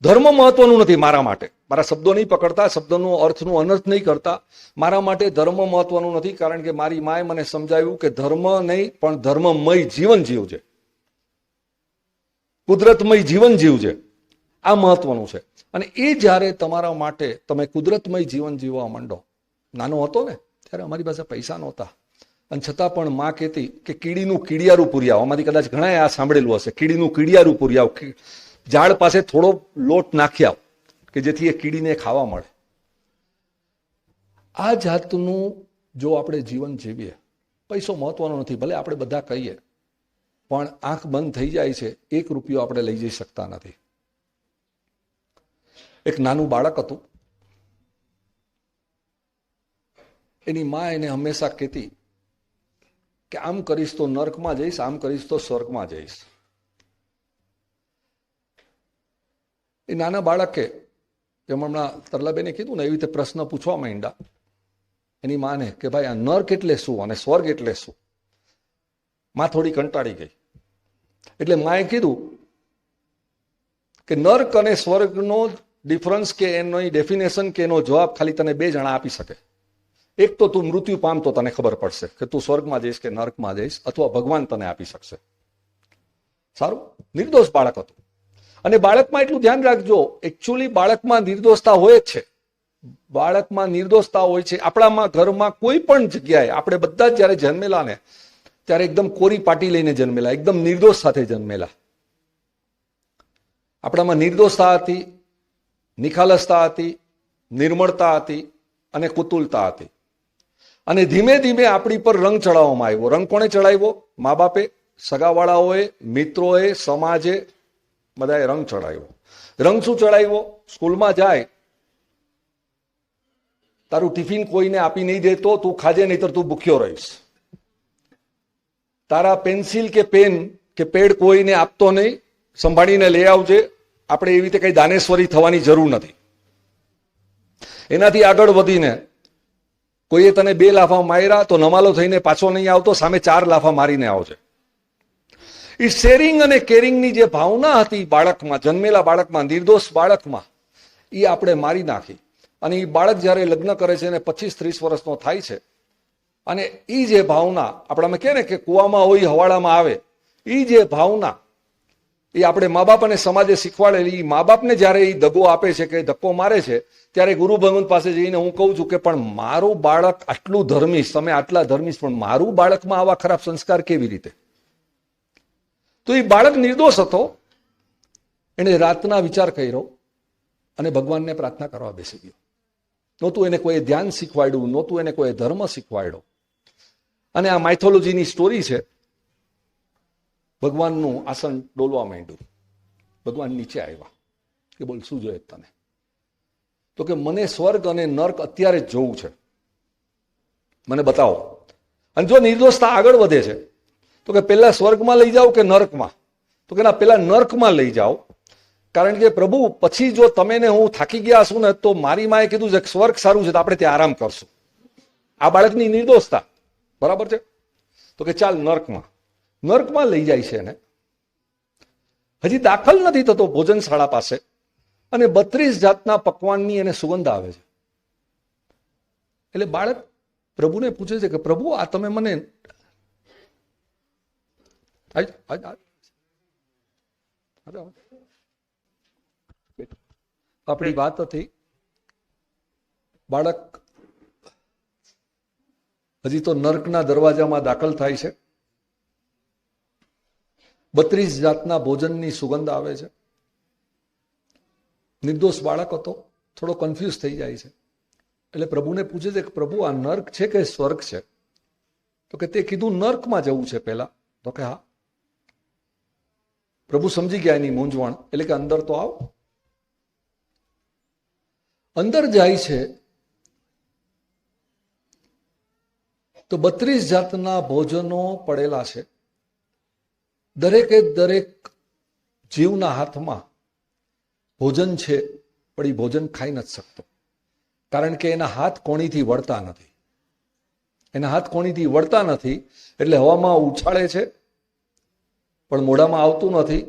ધર્મ મહત્વનું નથી મારા માટે, મારા શબ્દો નહીં પકડતા, શબ્દનો અર્થનું અનર્થ નહીં કરતા, મારા માટે ધર્મ મહત્વનું નથી, કારણ કે મારી માએ મને સમજાવ્યું કે ધર્મ નહીં પણ ધર્મમય જીવન જીવજે, કુદરતમય જીવન જીવજે, આ મહત્વનું છે. અને એ જ્યારે તમારા માટે તમે કુદરતમય જીવન જીવવા માંડો. નાનો હતો ને ત્યારે અમારી પાસે પૈસા નહોતા, અને છતાં પણ માં કહેતી કે કીડીનું કીડિયારું પૂરી આવો. આમાંથી કદાચ ઘણાએ આ સાંભળેલું હશે, કીડીનું કીડિયારું પૂરી આવો, ઝાડ પાસે થોડો લોટ નાખી આવો કે જેથી એ કીડીને ખાવા મળે. આ જાતનું જો આપણે જીવન જીવીએ, પૈસો મહત્વનો નથી, ભલે આપણે બધા કહીએ, પણ આંખ બંધ થઈ જાય છે, 1 રૂપિયો આપણે લઈ જઈ શકતા નથી. એક નાનું બાળક હતું, એની માં એને હંમેશા કહેતી કે આમ કરીશ તો નર્કમાં જઈશ, આમ કરીશ તો સ્વર્ગમાં જઈશ. એ નાના બાળકે, જેમ હમણાં તરલાબેને કીધું ને, એવી રીતે પ્રશ્ન પૂછવા માંડ્યા એની માને કે ભાઈ આ નર્ક એટલે શું અને સ્વર્ગ એટલે શું. માં થોડી કંટાળી ગઈ. એટલે માએ કીધું કે નર્ક અને સ્વર્ગનો ડિફરન્સ કે એની ડેફિનેશન કે એનો જવાબ ખાલી તને 2 જણા આપી શકે. એક તો તું મૃત્યુ પામતો તને ખબર પડશે કે તું સ્વર્ગમાં જઈશ કે નર્કમાં જઈશ, અથવા ભગવાન તને આપી શકશે. સારું, નિર્દોષ બાળક હતું. અને બાળકમાં એટલું ધ્યાન રાખજો, એકચ્યુઅલી બાળકમાં નિર્દોષતા હોય જ છે, બાળકમાં નિર્દોષતા હોય છે. આપણામાં ઘરમાં કોઈ પણ જગ્યાએ આપણે બધા જ જ્યારે જન્મેલા ને ત્યારે એકદમ કોરી પાટી લઈને જન્મેલા, એકદમ નિર્દોષ સાથે જન્મેલા. આપણામાં નિર્દોષતા હતી, નિખાલસતા હતી, નિર્મળતા હતી અને કુતુલતા હતી. અને ધીમે ધીમે આપણી પર રંગ ચડાવવામાં આવ્યો. રંગ કોણે ચડાવ્યો? મા બાપે, સગાવાળાઓએ, મિત્રોએ, સમાજે, બધાએ રંગ ચડાવ્યો. રંગ શું ચડાવ્યો? સ્કૂલમાં જાય, તારું ટિફિન કોઈને આપી નહીં દેતો, તું ખાજે નહીતર તું ભૂખ્યો રહીશ. તારા પેન્સિલ કે પેન કે પેડ કોઈને આપતો નહીં, સંભાળીને લઈ આવજે. આપણે એવી રીતે કઈ દાનેશ્વરી થવાની જરૂર નથી. એનાથી આગળ વધીને કોઈએ તને 2 લાફા માર્યા તો નમાલો થઈને પાછો નહીં આવતો, સામે 4 લાફા મારીને આવજે. એ શેરિંગ અને કેરિંગની જે ભાવના હતી બાળકમાં, જન્મેલા બાળકમાં, નિર્દોષ બાળકમાં, એ આપણે મારી નાખી. અને એ બાળક જ્યારે લગ્ન કરે છે અને 25-30 વર્ષનો થાય છે, અને એ જે ભાવના આપણામાં કહે ને કે કુવામાં હોય હવાડામાં આવે, એ જે ભાવના એ આપણે મા બાપ અને સમાજે શીખવાડેલી, મા બાપને જ્યારે એ દગો આપે છે કે ધક્કો મારે છે, ત્યારે ગુરુ ભગવંત પાસે જઈને હું કહું છું કે પણ મારું બાળક આટલું ધર્મીશ, તમે આટલા ધર્મીશ, પણ મારું બાળકમાં આવા ખરાબ સંસ્કાર કેવી રીતે? તો એ બાળક નિર્દોષ હતો. એને રાતના વિચાર કર્યો અને ભગવાનને પ્રાર્થના કરવા બેસી ગયો. નહોતું એને કોઈ ધ્યાન શીખવાડ્યું, નહોતું એને કોઈ ધર્મ શીખવાડ્યો. અને આ માઇથોલોજીની સ્ટોરી છે. ભગવાનનું આસન ડોલવા માંડ્યું. ભગવાન નીચે આવ્યા કે બોલ શું જોઈએ તને? તો કે મને સ્વર્ગ અને નર્ક અત્યારે જ જોવું છે, મને બતાવો. અને જો નિર્દોષતા આગળ વધે છે તો કે પેલા સ્વર્ગમાં લઈ જાઓ કે નર્કમાં? તો કે ના, પેલા નર્કમાં લઈ જાઓ, કારણ કે પ્રભુ પછી જો તમે ને હું થાકી ગયા છું ને તો મારી માએ કીધું છે કે સ્વર્ગ સારું છે તો આપણે ત્યાં આરામ કરશું. આ બાળકની નિર્દોષતા, બરાબર છે. તો કે ચાલ નર્કમાં. નર્કમાં લઈ જાય છે એને. હજી દાખલ નથી થતો ભોજનશાળા પાસે, અને 32 જાતના પકવાનની એને સુગંધ આવે છે. એટલે બાળક પ્રભુને પૂછે છે કે પ્રભુ આ તમે મને આપણી વાત હતી. બાળક હજી તો નર્કના દરવાજામાં દાખલ થાય છે. 32 જાતના ભોજનની સુગંધ આવે છે. નિર્દોષ બાળક હતો, થોડો કન્ફ્યુઝ થઈ જાય છે. એટલે પ્રભુને પૂછે છે કે પ્રભુ આ નર્ક છે કે સ્વર્ગ છે? તો કે તે કીધું નર્કમાં જવું છે પહેલા. તો કે હા. પ્રભુ સમજી ગયા એની મૂંઝવણ, એટલે કે અંદર તો આવો. અંદર જાય છે તો 32 જાતના ભોજનો પડેલા છે. દરેકે દરેક જીવના હાથમાં ભોજન છે, પણ એ ભોજન ખાઈ નથી શકતો, કારણ કે એના હાથ કોણીથી વળતા નથી. એના હાથ કોણીથી વળતા નથી એટલે હવામાં ઉછાળે છે, પણ મોઢામાં આવતું નથી.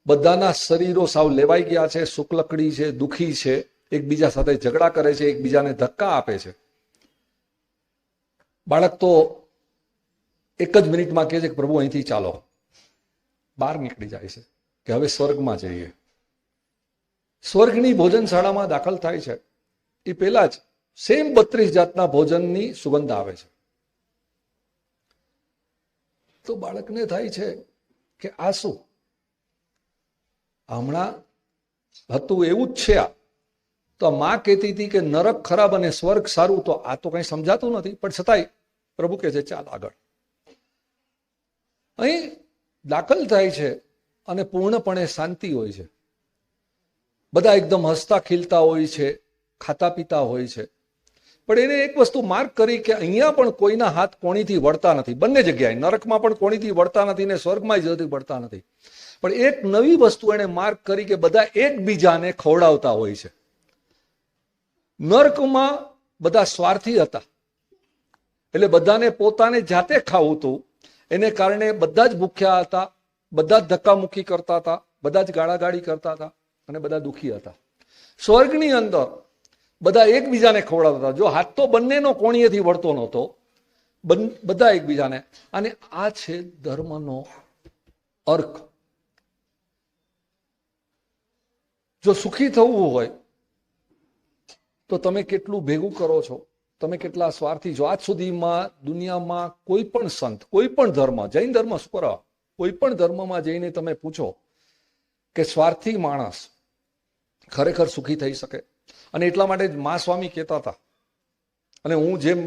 બધાના શરીરો સાવ લેવાઈ ગયા છે, શુક્લકડી છે, દુઃખી છે, એકબીજા સાથે ઝઘડા કરે છે, એકબીજાને ધક્કા આપે છે. બાળક તો એક જ મિનિટમાં કહે છે કે પ્રભુ અહીંથી ચાલો, બહાર નીકળી જાય છે કે હવે સ્વર્ગમાં જઈએ. સ્વર્ગની ભોજનશાળામાં દાખલ થાય છે એ પહેલા જ સેમ 32 જાતના ભોજનની સુગંધ આવે છે. તો બાળકને થાય છે કે આ શું, હમણાં હતું એવું જ છે આ. તો માં કહેતી હતી કે નરક ખરાબ અને સ્વર્ગ સારું, તો આ તો કઈ સમજાતું નથી, પણ છતાંય પ્રભુ કહે છે ચાલ આગળ. અહીં દાખલ થાય છે અને પૂર્ણપણે શાંતિ હોય છે. બધા એકદમ હસતા ખીલતા હોય છે, ખાતા પીતા હોય છે. પણ એને એક વસ્તુ માર્ક કરી કે અહીંયા પણ કોઈના હાથ કોણીથી વળતા નથી. બંને જગ્યાએ, નરકમાં પણ કોણીથી વળતા નથી ને સ્વર્ગમાં જતી વળતા નથી. પણ એક નવી વસ્તુ એને માર્ક કરી કે બધા એકબીજાને ખવડાવતા હોય છે. નર્કમાં બધા સ્વાર્થી હતા, એટલે બધાને પોતાને જાતે ખાવું હતું, એને કારણે બધા જ ભૂખ્યા હતા, બધા જ ધક્કામુક્કી કરતા હતા, બધા જ ગાળાગાળી કરતા હતા અને બધા દુઃખી હતા. સ્વર્ગની અંદર બધા એકબીજાને ખવડાવતા હતા. જો હાથ તો બંનેનો કોણીએથી વળતો નહોતો, બધા એકબીજાને. અને આ છે ધર્મનો અર્ક. જો સુખી થવું હોય તો તમે કેટલું ભેગું કરો છો, તમે કેટલા સ્વાર્થી છો. આજ સુધીમાં દુનિયામાં કોઈ પણ સંત, કોઈ પણ ધર્મ, જૈન ધર્મ શું કરવા, કોઈ પણ ધર્મમાં જઈને તમે પૂછો કે સ્વાર્થી માણસ ખરેખર સુખી થઈ શકે. અને એટલા માટે જ મા સ્વામી કહેતા હતા, અને હું જેમ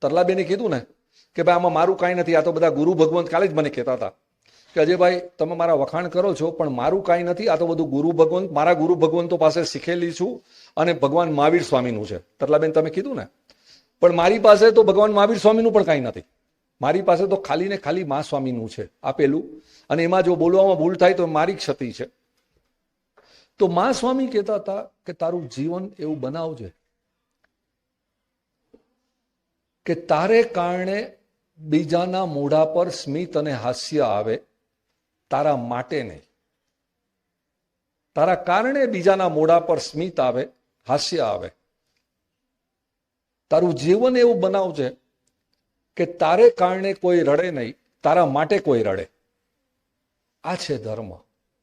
તરલાબેને કીધું ને કે ભાઈ આમાં મારું કાંઈ નથી, આ તો બધા ગુરુ ભગવંત કાલે જ મને કહેતા હતા કે અજયભાઈ તમે મારા વખાણ કરો છો પણ મારું કાંઈ નથી, આ તો બધું ગુરુ ભગવંત, મારા ગુરુ ભગવંતો પાસે શીખેલી છું અને ભગવાન મહાવીર સ્વામીનું છે. તરલાબેન તમે કીધું ને, પણ મારી પાસે તો ભગવાન મહાવીર સ્વામીનું પણ કાંઈ નથી. મારી પાસે તો ખાલી ને ખાલી મા સ્વામીનું છે આપેલું, અને એમાં જો બોલવામાં ભૂલ થાય તો મારી ક્ષતિ છે. તો મા સ્વામી કહેતા હતા કે તારું જીવન એવું બનાવજે કે તારે કારણે બીજાના મોઢા પર સ્મિત અને હાસ્ય આવે, તારા માટે નહીં. તારા કારણે બીજાના મોઢા પર સ્મિત આવે, હાસ્ય આવે. તારું જીવન એવું બનાવજે કે તારે કારણે કોઈ રડે નહીં, તારા માટે કોઈ રડે. આ છે ધર્મ.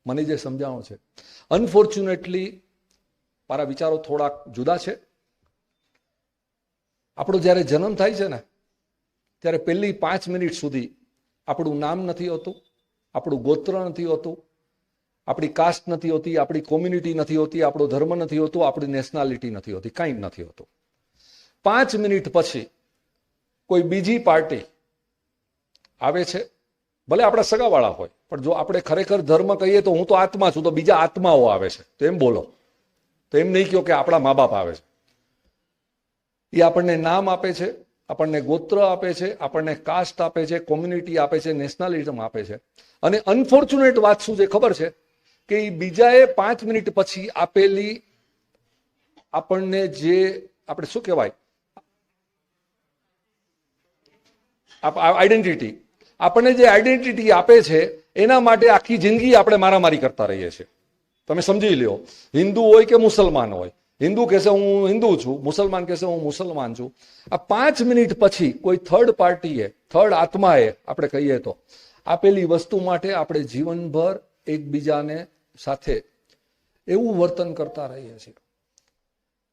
મને જે સમજાણો છે. અનફોર્ચ્યુનેટલી મારા વિચારો થોડાક જુદા છે. આપણો જ્યારે જન્મ થાય છે ને ત્યારે પહેલી 5 મિનિટ સુધી આપણું નામ નથી હોતું, આપણું ગોત્ર નથી હોતું, આપણી કાસ્ટ નથી હોતી, આપણી કોમ્યુનિટી નથી હોતી, આપણો ધર્મ નથી હોતો, આપણી નેશનાલિટી નથી હોતી, કાંઈ નથી હોતું. 5 મિનિટ પછી કોઈ બીજી પાર્ટી આવે છે, ભલે આપણા સગાવાળા હોય, પણ જો આપણે ખરેખર ધર્મ કહીએ તો હું તો આત્મા છું, તો બીજા આત્માઓ આવે છે, તો એમ બોલો. તો એમ નહીં કહો કે આપણા મા બાપ આવે છે. એ આપણને નામ આપે છે, આપણને ગોત્ર આપે છે, આપણને કાસ્ટ આપે છે, કોમ્યુનિટી આપે છે, નેશનાલિઝમ આપે છે. અને અનફોર્ચ્યુનેટ વાત શું છે ખબર છે કે એ બીજાએ 5 મિનિટ પછી આપેલી આપણને જે આપણે શું કહેવાય આઈડેન્ટિટી, આપણને જે આઈડેન્ટિટી આપે છે એના માટે આખી જિંદગી આપણે મારામારી કરતા રહીએ છીએ. તમે સમજી લ્યો, હિન્દુ હોય કે મુસલમાન હોય, હિન્દુ કહેશે હું હિન્દુ છું, મુસલમાન કહેશે હું મુસલમાન છું. આ 5 મિનિટ પછી કોઈ થર્ડ પાર્ટીએ, થર્ડ આત્માએ આપણે કહીએ તો આપેલી વસ્તુ માટે આપણે જીવનભર એકબીજાને સાથે એવું વર્તન કરતા રહીએ છીએ.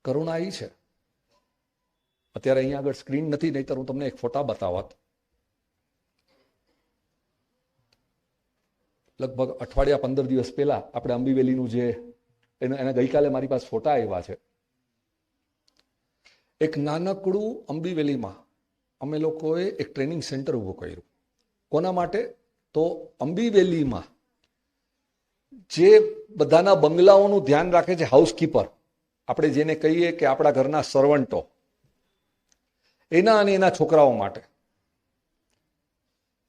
કરુણા એ છે. અત્યારે અહીંયા આગળ સ્ક્રીન નથી, નહીતર હું તમને એક ફોટા બતાવત. લગભગ અઠવાડિયા 15 દિવસ પહેલા આપણે અંબીવેલીનું જે એના ગઈકાલે મારી પાસે ફોટા આવ્યા છે. એક નાનકડું અંબીવેલીમાં અમે લોકોએ એક ટ્રેનિંગ સેન્ટર ઊભું કર્યું. કોના માટે? તો અંબીવેલીમાં જે બધાના બંગલાઓનું ધ્યાન રાખે છે, હાઉસકીપર, આપણે જેને કહીએ કે આપણા ઘરના સર્વન્ટો, એના અને એના છોકરાઓ માટે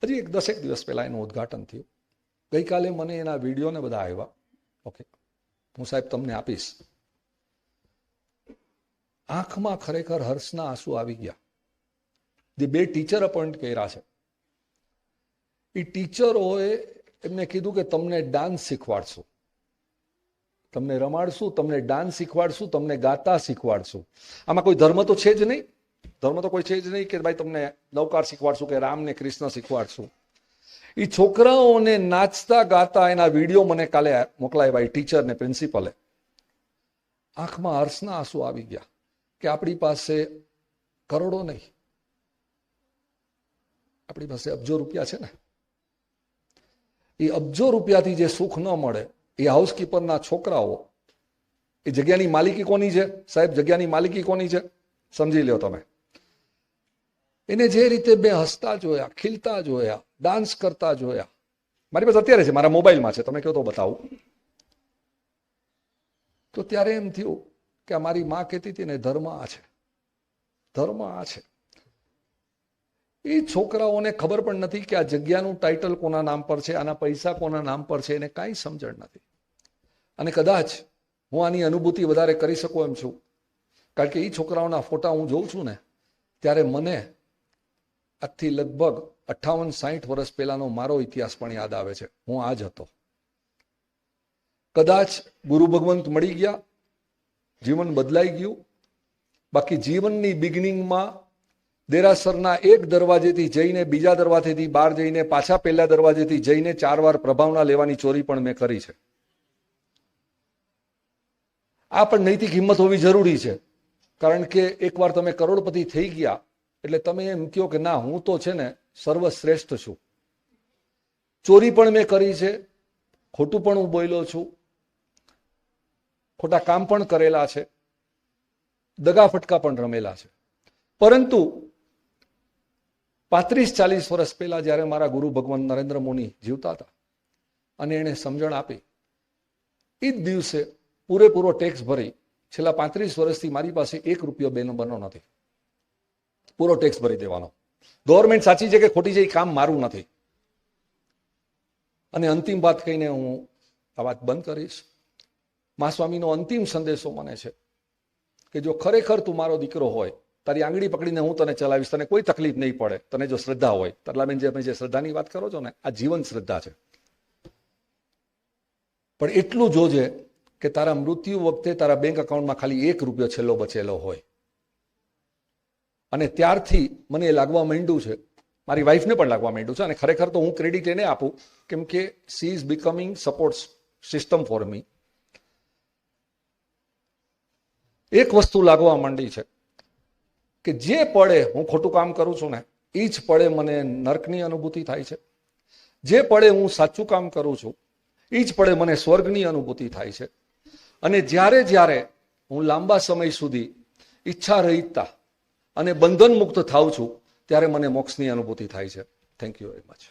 હજી 10 દિવસ પહેલા એનું ઉદ્ઘાટન થયું. ગઈકાલે મને એના વિડીયોને બધા આવ્યા. ઓકે, હું સાહેબ તમને આપીશ. આંખમાં ખરેખર હર્ષના આંસુ આવી ગયા. જે 2 ટીચર અપોઇન્ટ કર્યા છે, એ ટીચરોએ એમને કીધું કે તમને ડાન્સ શીખવાડશું, તમને રમાડશું, તમને ડાન્સ શીખવાડશું, તમને ગાતા શીખવાડશું. આમાં કોઈ ધર્મ તો છે જ નહીં. ધર્મ તો કોઈ છે જ નહીં કે ભાઈ તમને નવકાર શીખવાડશું કે રામ ને કૃષ્ણ શીખવાડશું. એ છોકરાઓને નાચતા ગાતા એના વિડીયો મને કાલે મોકલાવ્યા ટીચર ને પ્રિન્સિપલે. આંખમાં હર્ષના આંસુ આવી ગયા કે આપણી પાસે કરોડો નહીં, આપણી પાસે અબજો રૂપિયા છે ને. એ અબજો રૂપિયાથી જે સુખ ન મળે, એ હાઉસકીપરના છોકરાઓ, એ જગ્યાની માલિકી કોની છે સાહેબ? જગ્યાની માલિકી કોની છે? સમજી લો તમે. એને જે રીતે 2 હસતા જોયા, ખીલતા જોયા, ડાન્સ કરતા જોયા. મારી પાસે અત્યારે છે, મારા મોબાઈલમાં છે, તમે કહો તો બતાવું. તો ત્યારે એમ થયું કે મારી માં કહેતી હતી ને, ધર્મ આ છે, ધર્મ આ છે. એ છોકરાઓને ખબર પણ નથી કે આ જગ્યાનું ટાઇટલ કોના નામ પર છે, આના પૈસા કોના નામ પર છે, એને કાંઈ સમજણ નથી. અને કદાચ હું આની અનુભૂતિ વધારે કરી શકું એમ છું, કારણ કે એ છોકરાઓના ફોટા હું જોઉં છું ને, ત્યારે મને આજથી લગભગ 58-60 વર્ષ પહેલાનો મારો ઇતિહાસ પણ યાદ આવે છે. હું આ જ હતો. કદાચ ગુરુ ભગવંત મળી ગયા, જીવન બદલાઈ ગયું. બાકી જીવનની બિગિનિંગમાં દેરાસરના એક દરવાજેથી જઈને બીજા દરવાજેથી બહાર જઈને પાછા પહેલા દરવાજેથી જઈને 4 વાર પ્રભાવના લેવાની ચોરી પણ મેં કરી છે. આ પણ નૈતિક હિંમત હોવી જરૂરી છે, કારણ કે એકવાર તમે કરોડપતિ થઈ ગયા એટલે તમે એમ કહો કે ના, હું તો છે ને સર્વશ્રેષ્ઠ છું. ચોરી પણ મેં કરી છે, ખોટું પણ હું બોલ્યો છું, ખોટા કામ પણ કરેલા છે, દગા ફટકા પણ રમેલા છે. પરંતુ 35-40 વર્ષ પહેલા જ્યારે મારા ગુરુ ભગવાન નરેન્દ્ર મોદી જીવતા હતા અને એને સમજણ આપી, એ જ દિવસે પૂરેપૂરો ટેક્સ ભરી છેલ્લા 35 વર્ષથી મારી પાસે 1 રૂપિયો 2 નંબરનો નથી. પૂરો ટેક્સ ભરી દેવાનો. ગવર્મેન્ટ સાચી છે કે ખોટી છે એ કામ મારું નથી. અને અંતિમ વાત કહીને હું આ વાત બંધ કરીશ. મા સ્વામીનો અંતિમ સંદેશો મને છે કે જો ખરેખર તું મારો દીકરો હોય, તારી આંગળી પકડીને હું તને ચલાવીશ, તને કોઈ તકલીફ નહીં પડે, તને જો શ્રદ્ધા હોય. તરલાબેન, જે શ્રદ્ધાની વાત કરો છો ને, આ જીવન શ્રદ્ધા છે. પણ એટલું જોજે કે તારા મૃત્યુ વખતે તારા બેંક એકાઉન્ટમાં ખાલી 1 રૂપિયો છેલ્લો બચેલો હોય. અને ત્યારથી મને એ લાગવા માંડ્યું છે, મારી વાઈફને પણ લાગવા માંડ્યું છે, અને ખરેખર તો હું ક્રેડિટ એને આપું, કેમ કે she is becoming support system for me. એક વસ્તુ લાગવા માંડી છે કે જે પળે હું ખોટું કામ કરું છું ને, એ જ પળે મને નર્કની અનુભૂતિ થાય છે. જે પળે હું સાચું કામ કરું છું, એ જ પળે મને સ્વર્ગની અનુભૂતિ થાય છે. અને જ્યારે જ્યારે હું લાંબા સમય સુધી ઈચ્છા રહિતતા અને બંધન મુક્ત થાઉં છું, ત્યારે મને મોક્ષની અનુભૂતિ થાય છે. Thank you very much.